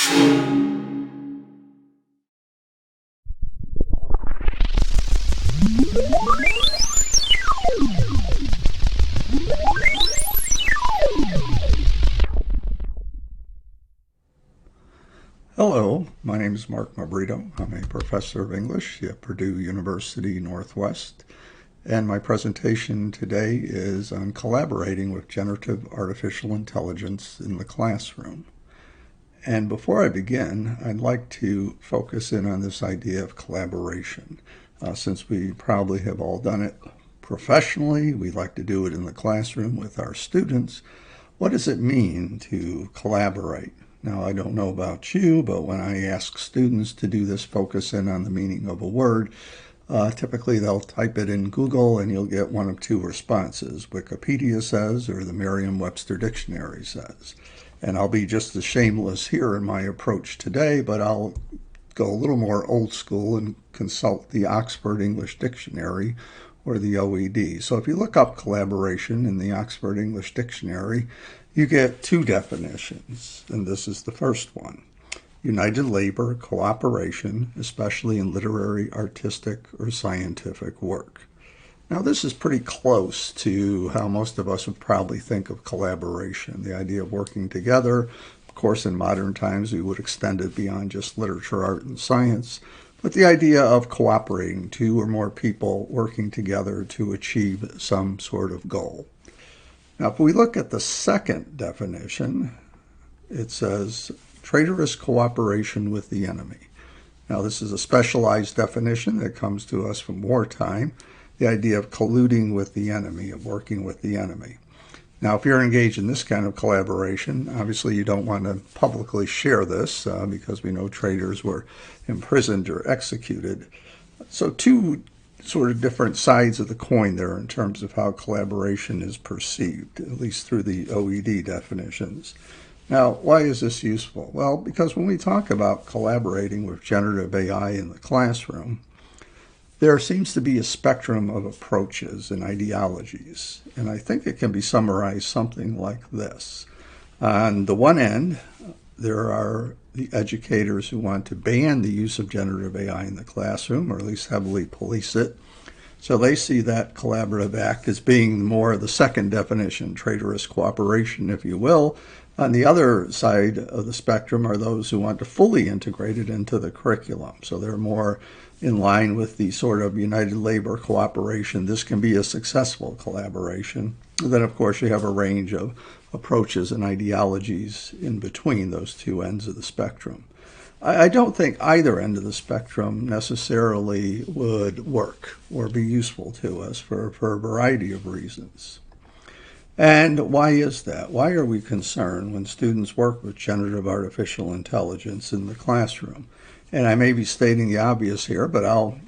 Hello, my name is Mabrito. I'm a professor of English at Purdue University Northwest, and my presentation today is on collaborating with generative artificial intelligence in the classroom. And before I begin, I'd like to focus in on this idea of collaboration. Since we probably have all done it professionally, we like to do it in the classroom with our students. What does it mean to collaborate? Now, I don't know about you, but when I ask students to do this focus in on the meaning of a word, typically they'll type it in Google and you'll get one of two responses. Wikipedia says, or the Merriam-Webster Dictionary says. And I'll be just as shameless here in my approach today, but I'll go a little more old school and consult the Oxford English Dictionary or the OED. So if you look up collaboration in the Oxford English Dictionary, you get two definitions, and this is the first one. United labor, cooperation, especially in literary, artistic, or scientific work. Now, this is pretty close to how most of us would probably think of collaboration, the idea of working together. Of course, in modern times, we would extend it beyond just literature, art, and science, but the idea of cooperating, two or more people working together to achieve some sort of goal. Now, if we look at the second definition, it says traitorous cooperation with the enemy. Now, this is a specialized definition that comes to us from wartime, the idea of colluding with the enemy, of working with the enemy. Now, if you're engaged in this kind of collaboration, obviously you don't want to publicly share this because we know traitors were imprisoned or executed. So two sort of different sides of the coin there in terms of how collaboration is perceived, at least through the OED definitions. Now, why is this useful? Well, because when we talk about collaborating with generative AI in the classroom, there seems to be a spectrum of approaches and ideologies, and I think it can be summarized something like this. On the one end, there are the educators who want to ban the use of generative AI in the classroom, or at least heavily police it. So they see that collaborative act as being more the second definition, traitorous cooperation, if you will. On the other side of the spectrum are those who want to fully integrate it into the curriculum. So they're more in line with the sort of united labor cooperation. This can be a successful collaboration. And then, of course, you have a range of approaches and ideologies in between those two ends of the spectrum. I don't think either end of the spectrum necessarily would work or be useful to us for a variety of reasons. And why is that? Why are we concerned when students work with generative artificial intelligence in the classroom? And I may be stating the obvious here, but I'll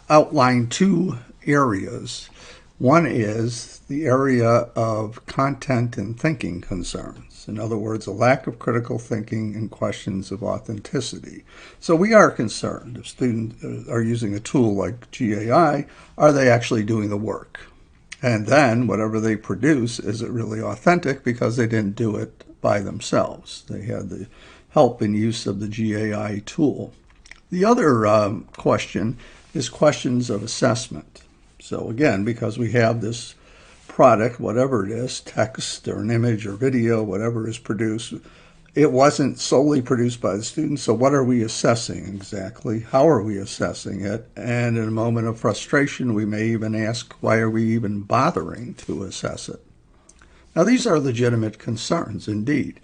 outline two areas. One is the area of content and thinking concerns. In other words, a lack of critical thinking and questions of authenticity. So we are concerned if students are using a tool like GAI, are they actually doing the work? And then whatever they produce, is it really authentic because they didn't do it by themselves? They had the help and use of the GAI tool. The other question is questions of assessment. So again, because we have this product, whatever it is, text or an image or video, whatever is produced, it wasn't solely produced by the students. So what are we assessing exactly? How are we assessing it? And in a moment of frustration, we may even ask, why are we even bothering to assess it? Now, these are legitimate concerns indeed.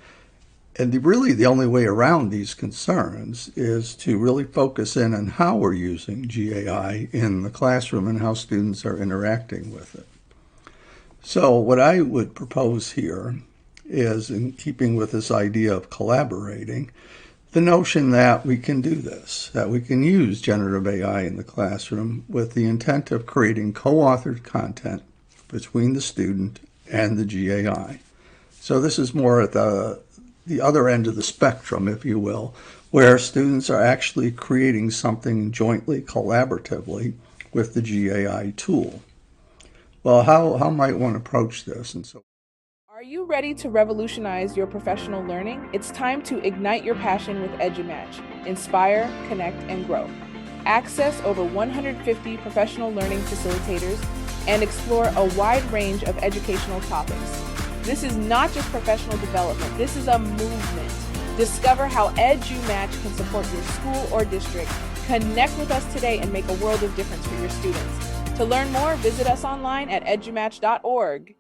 And really the only way around these concerns is to really focus in on how we're using GAI in the classroom and how students are interacting with it. So what I would propose here is, in keeping with this idea of collaborating, the notion that we can do this, that we can use generative AI in the classroom with the intent of creating co-authored content between the student and the GAI. So this is more at the other end of the spectrum, if you will, where students are actually creating something jointly, collaboratively with the GAI tool. Well, how might one approach this? And so, Are Are you ready to revolutionize your professional learning? It's time to ignite your passion with EduMatch. Inspire, connect, and grow. Access over 150 professional learning facilitators and explore a wide range of educational topics. This is not just professional development, this is a movement. Discover how EduMatch can support your school or district. Connect with us today and make a world of difference for your students. To learn more, visit us online at edumatch.org.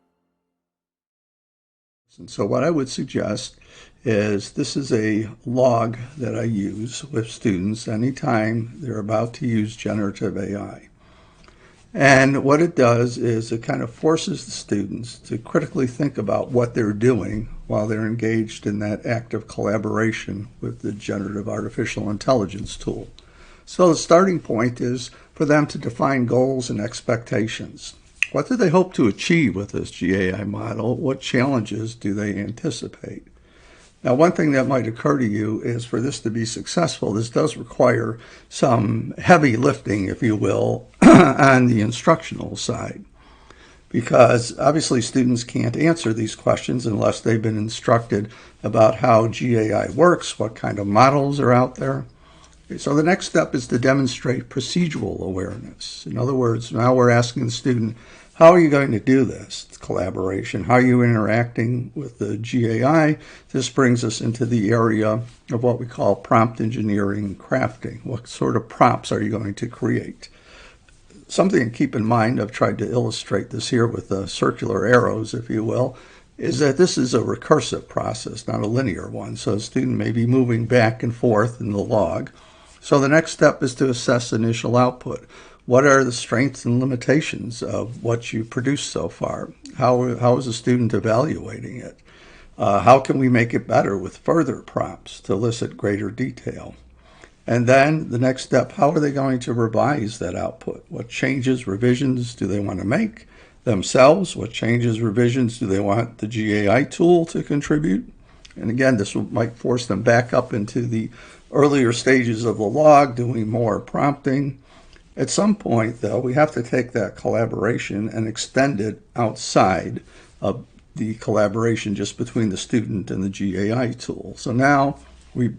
And so what I would suggest is this is a log that I use with students anytime they're about to use generative AI. And what it does is it kind of forces the students to critically think about what they're doing while they're engaged in that active collaboration with the generative artificial intelligence tool. So the starting point is for them to define goals and expectations. What do they hope to achieve with this GAI model? What challenges do they anticipate? Now, one thing that might occur to you is for this to be successful, this does require some heavy lifting, if you will, on the instructional side. Because obviously students can't answer these questions unless they've been instructed about how GAI works, what kind of models are out there. So the next step is to demonstrate procedural awareness. In other words, now we're asking the student, how are you going to do this collaboration? How are you interacting with the GAI? This brings us into the area of what we call prompt engineering and crafting. What sort of prompts are you going to create? Something to keep in mind, I've tried to illustrate this here with the circular arrows, if you will, is that this is a recursive process, not a linear one. So a student may be moving back and forth in the log. So the next step is to assess initial output. What are the strengths and limitations of what you produced so far? How is the student evaluating it? How can we make it better with further prompts to elicit greater detail? And then the next step, how are they going to revise that output? What changes, revisions do they want to make themselves? What changes, revisions do they want the GAI tool to contribute? And again, this might force them back up into the earlier stages of the log, doing more prompting. At some point, though, we have to take that collaboration and extend it outside of the collaboration just between the student and the GAI tool. So now we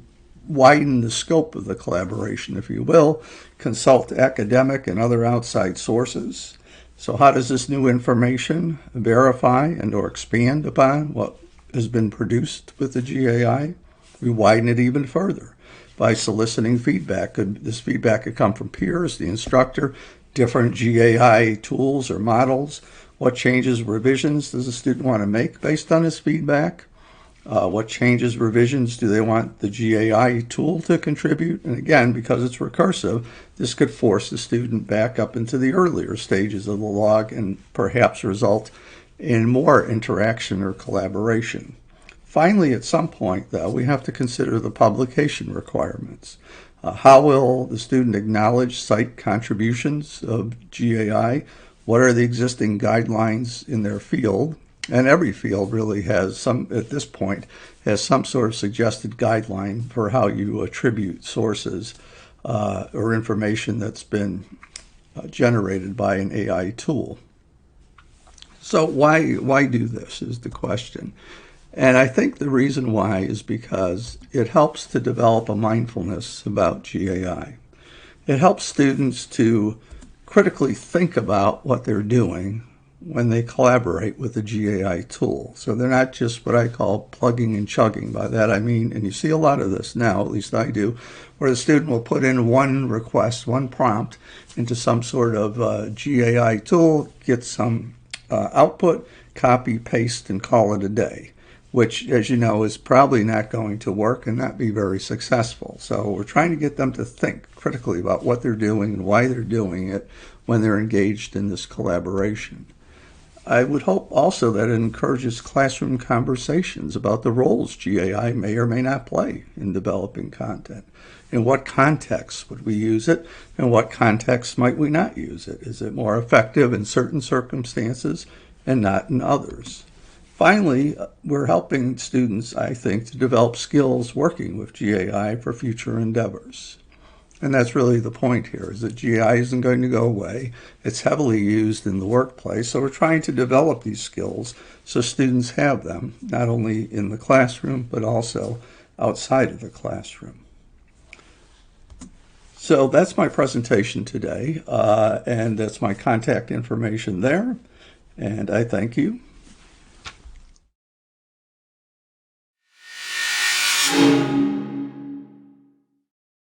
widen the scope of the collaboration, if you will, consult academic and other outside sources. So how does this new information verify and or expand upon what has been produced with the GAI? We widen it even further by soliciting feedback. This feedback could come from peers, the instructor, different GAI tools or models. What changes, revisions does the student want to make based on this feedback? What changes, revisions do they want the GAI tool to contribute? And again, because it's recursive, this could force the student back up into the earlier stages of the log and perhaps result in more interaction or collaboration. Finally, at some point, though, we have to consider the publication requirements. How will the student acknowledge site contributions of GAI? What are the existing guidelines in their field? And every field really has some, at this point, has some sort of suggested guideline for how you attribute sources or information that's been generated by an AI tool. So why do this is the question. And I think the reason why is because it helps to develop a mindfulness about GAI. It helps students to critically think about what they're doing when they collaborate with the GAI tool. So they're not just what I call plugging and chugging. By that I mean, and you see a lot of this now, at least I do, where the student will put in one request, one prompt into some sort of GAI tool, get some output, copy, paste, and call it a day, which, as you know, is probably not going to work and not be very successful. So we're trying to get them to think critically about what they're doing and why they're doing it when they're engaged in this collaboration. I would hope also that it encourages classroom conversations about the roles GAI may or may not play in developing content. In what context would we use it, and what context might we not use it? Is it more effective in certain circumstances and not in others? Finally, we're helping students, I think, to develop skills working with GAI for future endeavors. And that's really the point here, is that GI isn't going to go away. It's heavily used in the workplace, so we're trying to develop these skills so students have them, not only in the classroom, but also outside of the classroom. So that's my presentation today, and that's my contact information there, and I thank you.